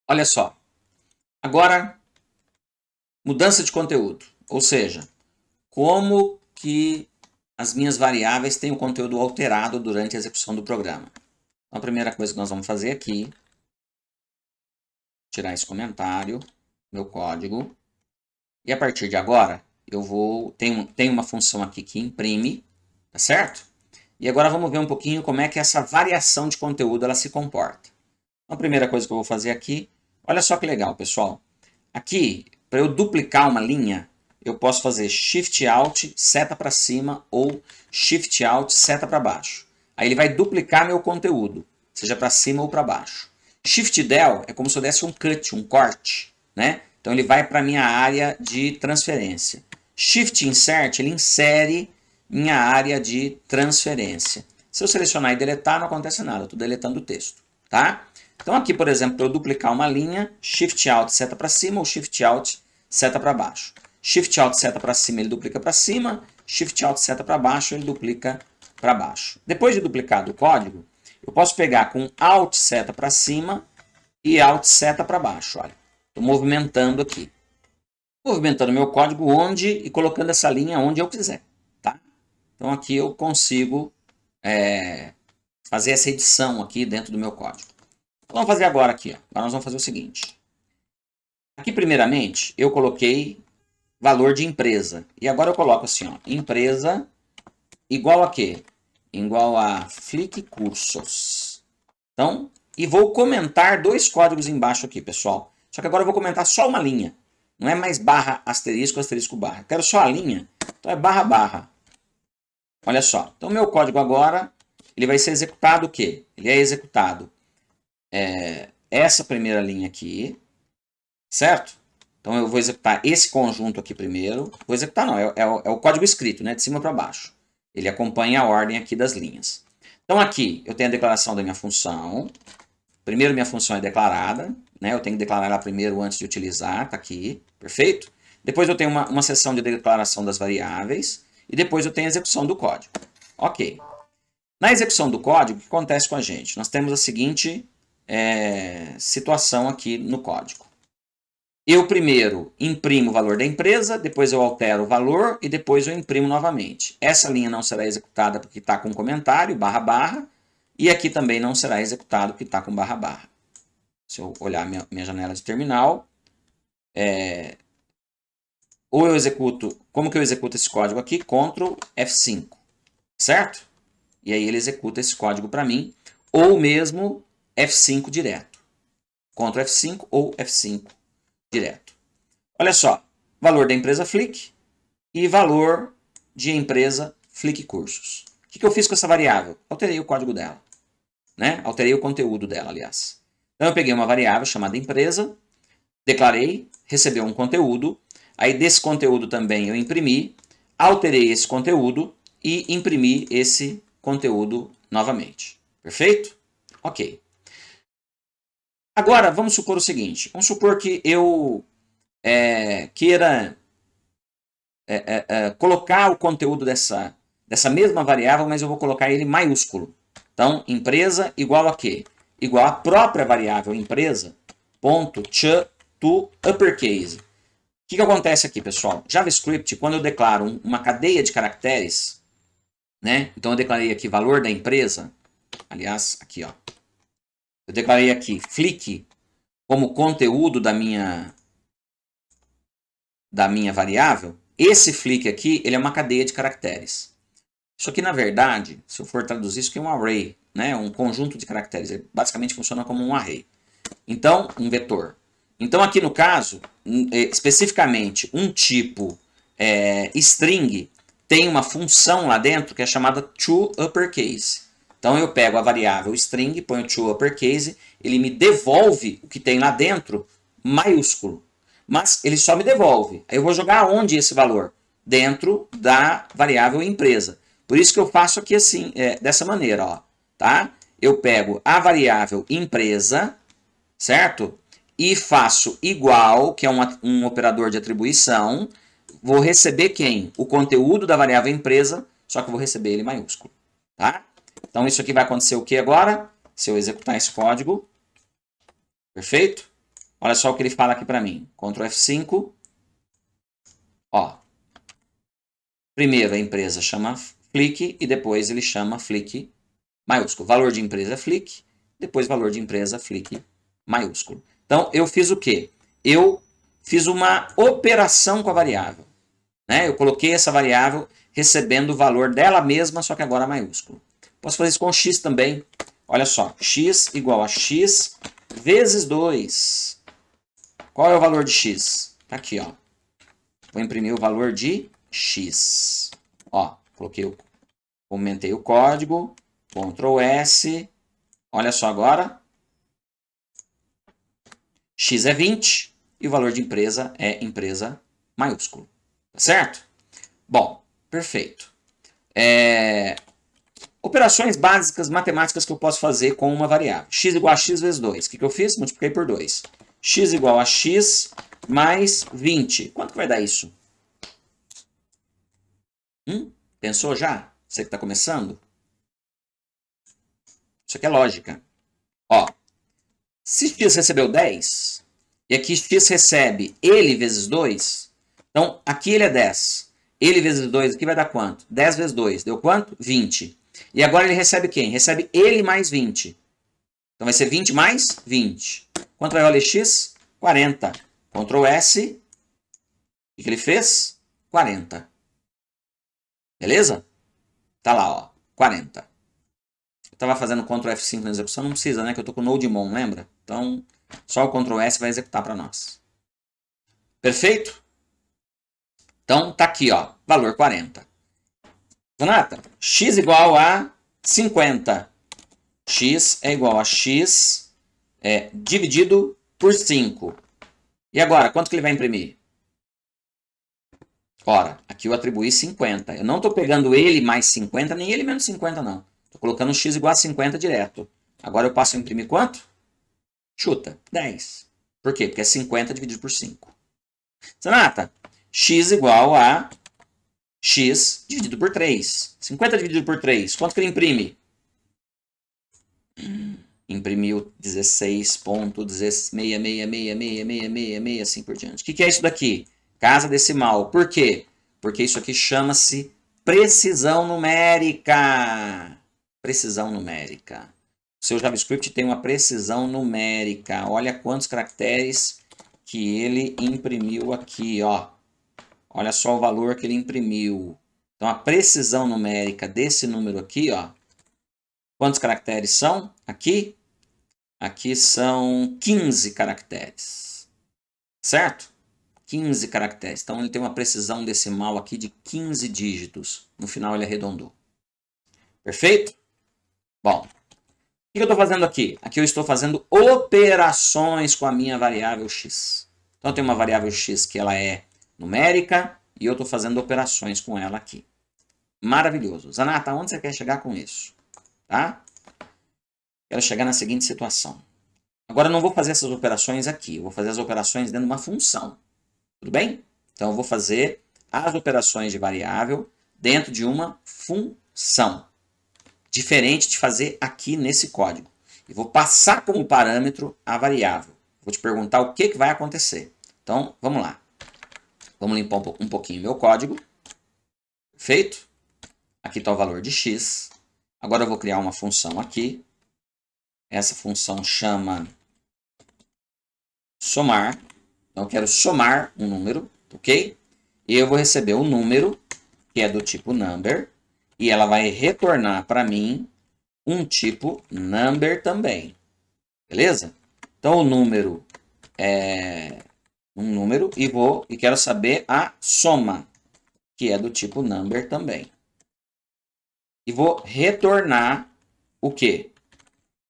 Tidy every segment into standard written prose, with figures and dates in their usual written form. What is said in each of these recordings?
Olha só. Agora, mudança de conteúdo. Ou seja, como que as minhas variáveis têm o conteúdo alterado durante a execução do programa. Então, a primeira coisa que nós vamos fazer aqui, tirar esse comentário, meu código. E a partir de agora, eu vou... Tem uma função aqui que imprime, tá certo? E agora vamos ver um pouquinho como é que essa variação de conteúdo ela se comporta. Então, a primeira coisa que eu vou fazer aqui, olha só que legal, pessoal. Aqui, para eu duplicar uma linha, eu posso fazer Shift Alt, seta para cima, ou Shift Alt, seta para baixo. Aí ele vai duplicar meu conteúdo, seja para cima ou para baixo. Shift Del é como se eu desse um cut, um corte, né? Então ele vai para a minha área de transferência. Shift Insert, ele insere minha área de transferência. Se eu selecionar e deletar, não acontece nada, eu estou deletando o texto, tá? Então aqui, por exemplo, para eu duplicar uma linha, Shift Alt seta para cima ou Shift Alt seta para baixo. Shift Alt seta para cima ele duplica para cima, Shift Alt seta para baixo ele duplica para baixo. Depois de duplicado o código, eu posso pegar com Alt seta para cima e Alt seta para baixo. Olha, estou movimentando aqui. Movimentando meu código onde e colocando essa linha onde eu quiser. Tá? Então aqui eu consigo fazer essa edição aqui dentro do meu código. Vamos fazer agora aqui. Ó. Agora nós vamos fazer o seguinte. Aqui, primeiramente, eu coloquei valor de empresa. E agora eu coloco assim, ó, empresa igual a quê? Igual a Flick Cursos. Então, e vou comentar dois códigos embaixo aqui, pessoal. Só que agora eu vou comentar só uma linha. Não é mais barra, asterisco, asterisco, barra. Eu quero só a linha. Então é barra, barra. Olha só. Então, meu código agora, ele vai ser executado o quê? Ele é executado essa primeira linha aqui, certo? Então eu vou executar esse conjunto aqui primeiro. Vou executar não, é o código escrito, né? De cima para baixo. Ele acompanha a ordem aqui das linhas. Então aqui eu tenho a declaração da minha função. Primeiro minha função é declarada, né? Eu tenho que declarar ela primeiro antes de utilizar, tá aqui, perfeito? Depois eu tenho uma seção de declaração das variáveis e depois eu tenho a execução do código. Ok. Na execução do código, o que acontece com a gente? Nós temos a seguinte situação aqui no código. Eu primeiro imprimo o valor da empresa, depois eu altero o valor e depois eu imprimo novamente. Essa linha não será executada porque está com comentário, barra, barra, e aqui também não será executado porque está com barra, barra. Se eu olhar minha janela de terminal, ou eu executo, como que eu executo esse código aqui? Ctrl F5, certo? E aí ele executa esse código para mim, ou mesmo F5 direto. Ctrl F5 ou F5 direto. Olha só, valor da empresa Flick e valor de empresa Flick Cursos. O que eu fiz com essa variável? Alterei o código dela, né? Alterei o conteúdo dela, aliás. Então eu peguei uma variável chamada empresa, declarei, recebeu um conteúdo, aí desse conteúdo também eu imprimi, alterei esse conteúdo e imprimi esse conteúdo novamente. Perfeito? Ok. Agora, vamos supor o seguinte. Vamos supor que eu queira colocar o conteúdo dessa mesma variável, mas eu vou colocar ele maiúsculo. Então, empresa igual a quê? Igual a própria variável empresa, ponto to uppercase. O que acontece aqui, pessoal? JavaScript, quando eu declaro uma cadeia de caracteres, né? Então, eu declarei aqui valor da empresa. Aliás, aqui, ó. Eu declarei aqui Flick como conteúdo da minha variável. Esse Flick aqui, ele é uma cadeia de caracteres. Isso aqui, na verdade, se eu for traduzir, isso aqui é um array, né? Um conjunto de caracteres. Ele basicamente funciona como um array. Então, um vetor. Então, aqui no caso, especificamente, um tipo string tem uma função lá dentro que é chamada toUppercase. Então, eu pego a variável string, ponho toUppercase, ele me devolve o que tem lá dentro maiúsculo. Mas ele só me devolve. Aí eu vou jogar onde esse valor? Dentro da variável empresa. Por isso que eu faço aqui assim, dessa maneira, ó, tá? Eu pego a variável empresa, certo? E faço igual, que é um operador de atribuição. Vou receber quem? O conteúdo da variável empresa, só que eu vou receber ele maiúsculo, tá? Então, isso aqui vai acontecer o que agora? Se eu executar esse código, perfeito? Olha só o que ele fala aqui para mim. Ctrl F5. Ó. Primeiro a empresa chama Flick e depois ele chama Flick maiúsculo. Valor de empresa Flick, depois valor de empresa Flick maiúsculo. Então, eu fiz o quê? Eu fiz uma operação com a variável. Né? Eu coloquei essa variável recebendo o valor dela mesma, só que agora maiúsculo. Posso fazer isso com x também. Olha só, x igual a x vezes 2. Qual é o valor de x? Tá aqui, ó. Vou imprimir o valor de x. Ó, aumentei o código, Ctrl S. Olha só agora. X é 20 e o valor de empresa é empresa maiúsculo. Tá certo? Bom, perfeito. Operações básicas matemáticas que eu posso fazer com uma variável. X igual a x vezes 2. O que eu fiz? Multipliquei por 2. X igual a x mais 20. Quanto que vai dar isso? Pensou já? Você que está começando? Isso aqui é lógica. Ó, se x recebeu 10, e aqui x recebe ele vezes 2, então aqui ele é 10. Ele vezes 2 aqui vai dar quanto? 10 vezes 2, deu quanto? 20. E agora ele recebe quem? Recebe ele mais 20. Então vai ser 20 mais 20. Quanto vai valer x? 40. Ctrl S. O que ele fez? 40. Beleza? Tá lá, ó. 40. Eu estava fazendo Ctrl F5 na execução, não precisa, né? Que eu estou com o NodeMon, lembra? Então, só o Ctrl S vai executar para nós. Perfeito? Então, tá aqui, ó. Valor 40. Renata, x igual a 50. X é igual a x dividido por 5. E agora, quanto que ele vai imprimir? Ora, aqui eu atribuí 50. Eu não estou pegando ele mais 50, nem ele menos 50, não. Estou colocando x igual a 50 direto. Agora eu passo a imprimir quanto? Chuta, 10. Por quê? Porque é 50 dividido por 5. Renata, x igual a x dividido por 3. 50 dividido por 3, quanto que ele imprime? Imprimiu 16.6666666, assim por diante. O que é isso daqui? Casa decimal. Por quê? Porque isso aqui chama-se precisão numérica. Precisão numérica. O seu JavaScript tem uma precisão numérica. Olha quantos caracteres que ele imprimiu aqui, ó. Olha só o valor que ele imprimiu. Então, a precisão numérica desse número aqui, ó. Quantos caracteres são? Aqui são 15 caracteres. Certo? 15 caracteres. Então, ele tem uma precisão decimal aqui de 15 dígitos. No final, ele arredondou. Perfeito? Bom, o que eu estou fazendo aqui? Aqui eu estou fazendo operações com a minha variável x. Então, eu tenho uma variável x que ela é numérica e eu estou fazendo operações com ela aqui. Maravilhoso. Zanata, onde você quer chegar com isso? Tá? Quero chegar na seguinte situação. Agora, eu não vou fazer essas operações aqui. Eu vou fazer as operações dentro de uma função. Tudo bem? Então, eu vou fazer as operações de variável dentro de uma função. Diferente de fazer aqui nesse código. E vou passar como parâmetro a variável. Vou te perguntar o que vai acontecer. Então, vamos lá. Vamos limpar um pouquinho meu código. Perfeito? Aqui está o valor de x. Agora eu vou criar uma função aqui. Essa função chama somar. Então eu quero somar um número, ok? E eu vou receber um número, que é do tipo number. E ela vai retornar para mim um tipo number também. Beleza? Então o número é um número e quero saber a soma, que é do tipo number também. E vou retornar o quê?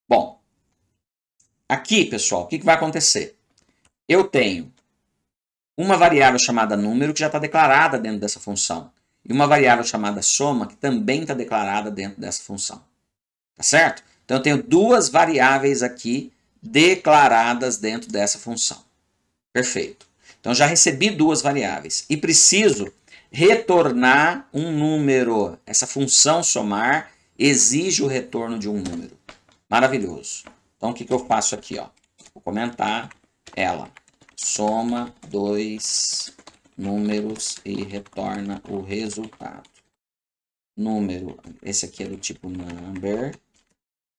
Bom, aqui, pessoal, o que vai acontecer? Eu tenho uma variável chamada número que já está declarada dentro dessa função. E uma variável chamada soma que também está declarada dentro dessa função. Tá certo? Então, eu tenho duas variáveis aqui declaradas dentro dessa função. Perfeito. Então, já recebi duas variáveis. E preciso retornar um número. Essa função somar exige o retorno de um número. Maravilhoso. Então, o que eu faço aqui? Ó? Vou comentar ela soma dois números e retorna o resultado. Número, esse aqui é do tipo number.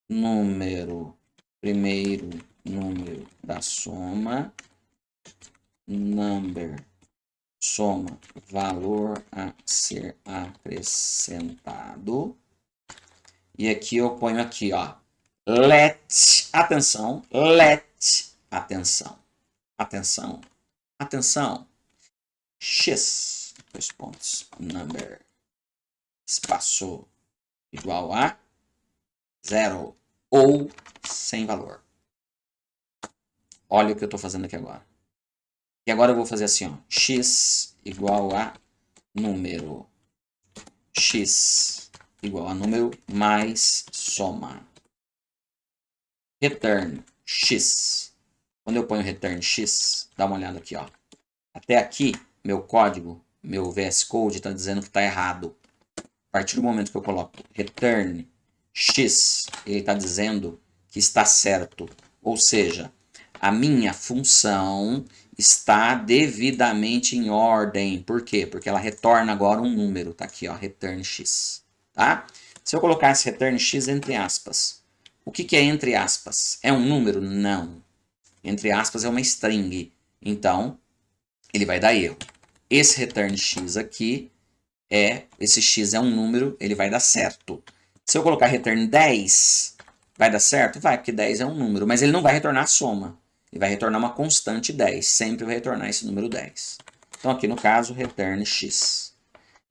Número, primeiro número da soma. Number, soma, valor a ser acrescentado. E aqui eu ponho aqui, ó, let, atenção, atenção, x, dois pontos, number, espaço, igual a 0 ou sem valor. Olha o que eu estou fazendo aqui agora. E agora eu vou fazer assim, ó, x igual a número, x igual a número mais soma. Return x. Quando eu ponho return x, dá uma olhada aqui, ó. Até aqui, meu código, meu VS Code está dizendo que está errado. A partir do momento que eu coloco return x, ele está dizendo que está certo. Ou seja, a minha função está devidamente em ordem. Por quê? Porque ela retorna agora um número. Está aqui, ó, return x. Tá? Se eu colocar esse return x entre aspas, o que é entre aspas? É um número? Não. Entre aspas é uma string. Então, ele vai dar erro. Esse return x aqui, esse x é um número, ele vai dar certo. Se eu colocar return 10, vai dar certo? Vai, porque 10 é um número, mas ele não vai retornar a soma. Ele vai retornar uma constante 10, sempre vai retornar esse número 10. Então aqui no caso, return x.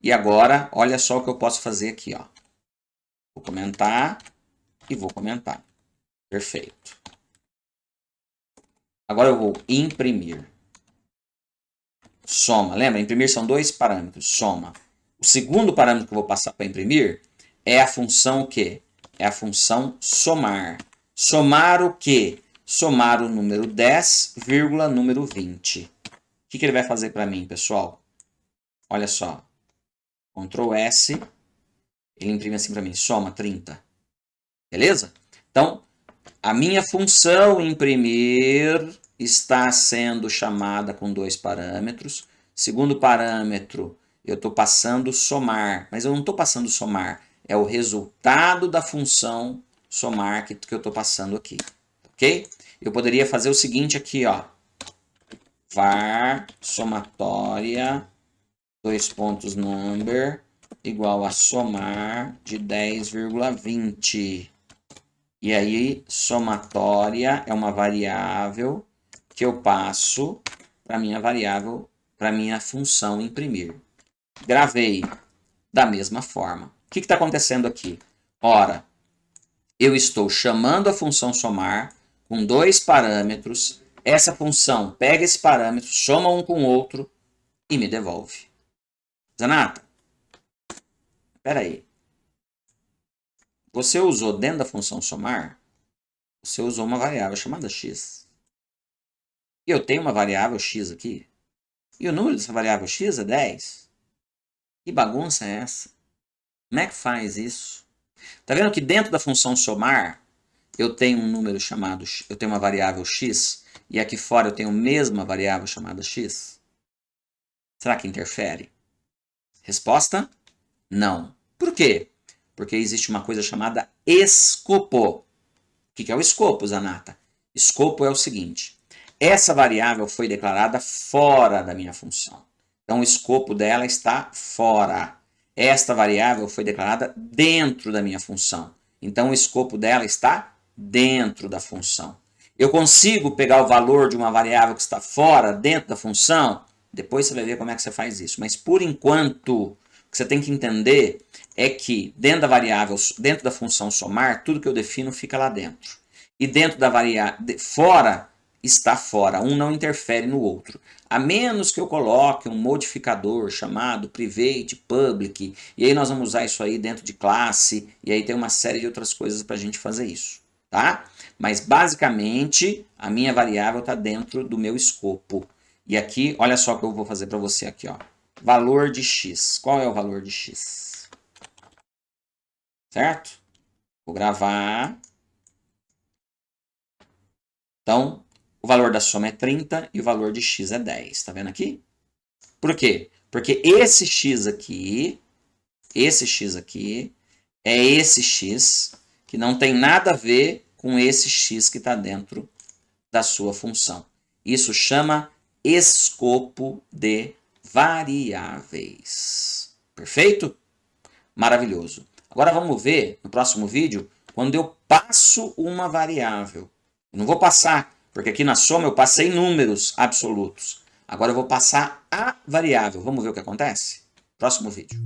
E agora, olha só o que eu posso fazer aqui, ó. Vou comentar e vou comentar. Perfeito. Agora eu vou imprimir. Soma, lembra? Imprimir são dois parâmetros, soma. O segundo parâmetro que eu vou passar para imprimir é a função o quê? É a função somar. Somar o quê? Somar o número 10, número 20. O que ele vai fazer para mim, pessoal? Olha só. Ctrl S. Ele imprime assim para mim. Soma 30. Beleza? Então, a minha função imprimir está sendo chamada com dois parâmetros. Segundo parâmetro, eu estou passando somar, mas eu não estou passando somar, é o resultado da função somar que eu estou passando aqui, ok? Eu poderia fazer o seguinte aqui, ó, var somatória, dois pontos number, igual a somar de 10,20. E aí, somatória é uma variável que eu passo para minha variável, para minha função imprimir. Gravei da mesma forma. O que está acontecendo aqui? Ora, eu estou chamando a função somar com dois parâmetros. Essa função pega esse parâmetro, soma um com o outro e me devolve. Zanata, espera aí. Você usou dentro da função somar, você usou uma variável chamada x. E eu tenho uma variável x aqui. E o número dessa variável x é 10. Que bagunça é essa? Como é que faz isso? Tá vendo que dentro da função somar, eu tenho um número chamado, eu tenho uma variável x, e aqui fora eu tenho a mesma variável chamada x? Será que interfere? Resposta? Não. Por quê? Porque existe uma coisa chamada escopo. O que é o escopo, Zanata? Escopo é o seguinte. Essa variável foi declarada fora da minha função. Então, o escopo dela está fora. Esta variável foi declarada dentro da minha função. Então, o escopo dela está dentro da função. Eu consigo pegar o valor de uma variável que está fora, dentro da função? Depois você vai ver como é que você faz isso. Mas, por enquanto, o que você tem que entender é que dentro da variável, dentro da função somar, tudo que eu defino fica lá dentro. E dentro da variável, fora, está fora. Um não interfere no outro. A menos que eu coloque um modificador chamado private, public, e aí nós vamos usar isso aí dentro de classe, e aí tem uma série de outras coisas para a gente fazer isso, tá? Mas basicamente, a minha variável está dentro do meu escopo. E aqui, olha só o que eu vou fazer para você aqui, ó. Valor de x. Qual é o valor de x? Certo? Vou gravar. Então, o valor da soma é 30 e o valor de x é 10. Tá vendo aqui? Por quê? Porque esse x aqui é esse x que não tem nada a ver com esse x que está dentro da sua função. Isso chama escopo de variáveis. Perfeito? Maravilhoso. Agora vamos ver no próximo vídeo quando eu passo uma variável. Eu não vou passar, porque aqui na soma eu passei números absolutos. Agora eu vou passar a variável. Vamos ver o que acontece? Próximo vídeo.